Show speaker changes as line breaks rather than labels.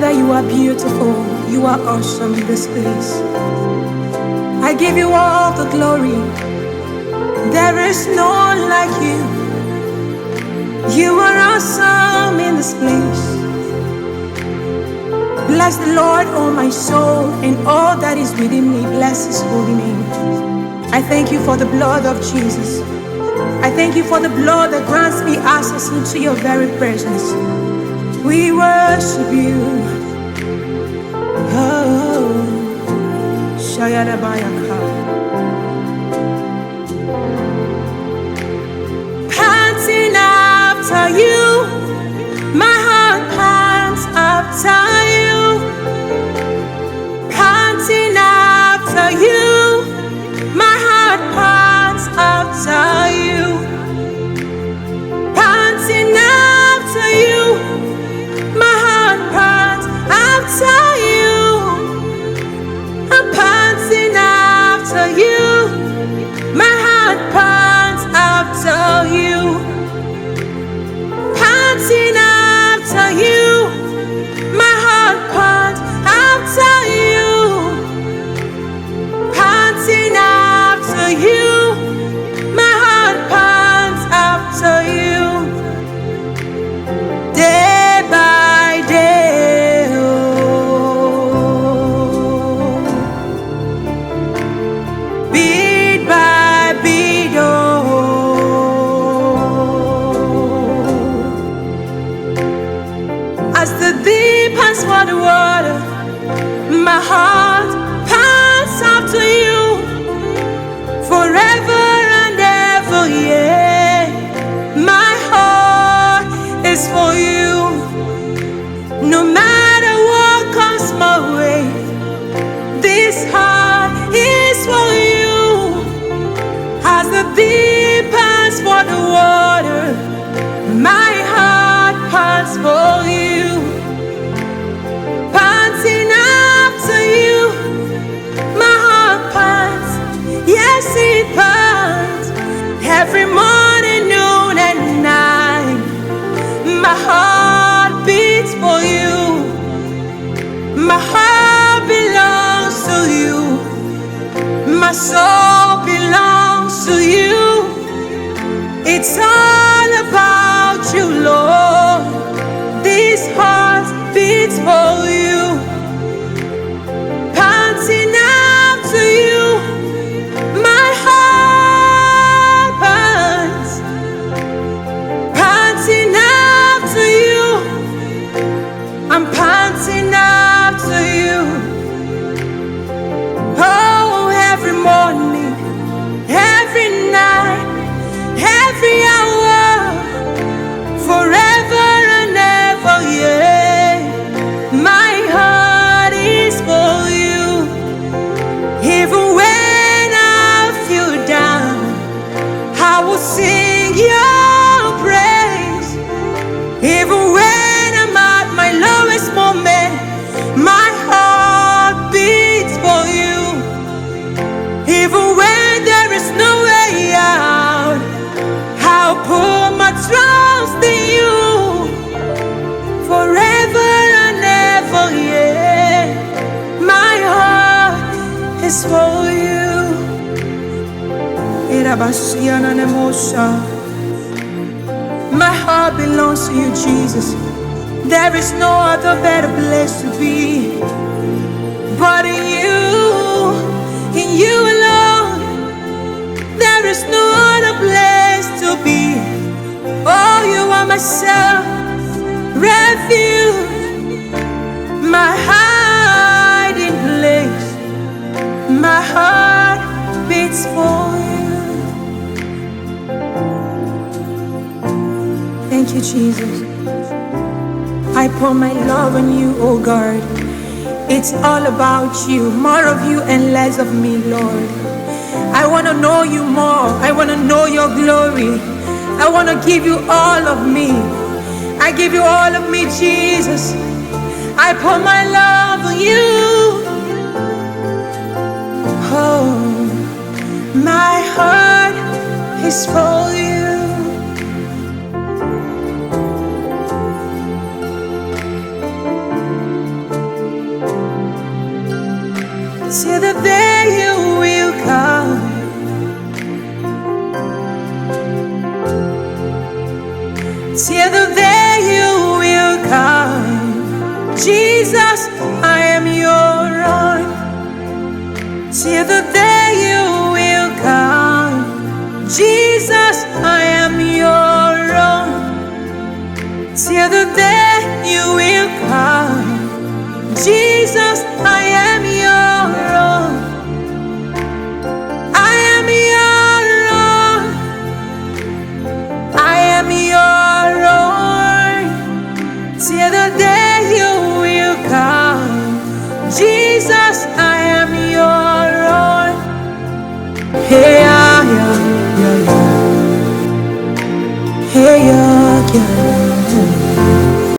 Father, you are beautiful. You are awesome in this place. I give you all the glory. There is no one like you. You are awesome in this place. Bless the Lord, oh my soul, and all that is within me. Bless his holy name. I thank you for the blood of Jesus. I thank you for the blood that grants me access into your very presence. We worship you. Oh, Shayarabayaka. Panting after you, my heart pants after you. Panting after you, my heart pants after you. Panting after you, my heart pants after you. I'm panting after you, my heart pants after you. Panting after you, my heart pants after you. Panting after you, my heart pants after you. Day by day, oh. Beat by beat, oh. As the deep pants for the water, my heart pants after you. Forever and ever, yeah. My heart is for you. No matter what comes my way, this heart is for you. As the deep pants for the water, my heart pants for you. Panting after you, my heart pants. Yes, it pants. Every morning, noon, and night, my heart beats for you. My heart belongs to you. My soul belongs to you. It's all about you, Lord. This heart beats for you. Panting after you, my heart pants. Panting after you, I'm panting after you. Oh, every morning, every night, every hour, forever and ever, yeah. My heart is for you. Even when I feel down, I will sing your praise. Even when I'm at my lowest moment, my heart beats for you. Even when there is no way out, I'll put my trust in you. Forever and ever, yeah. My heart is for you. My heart belongs to you, Jesus. There is no other better place to be. But in you alone, there is no other place to be. Oh, you are my self, refuge, my hiding place. My heart beats for you. Thank you, Jesus. I pour my love on you, oh God. It's all about you, more of you and less of me, Lord. I want to know you more. I want to know your glory. I want to give you all of me. I give you all of me, Jesus. I pour my love on you. Oh, my heart is for you. till the day you will come, till the day you will come. Jesus, I am your own, till the day you will come. Jesus, I am your own, till the day you will come. Jesus, I am your own, I am your own, I am your own, till the day you will come. Jesus,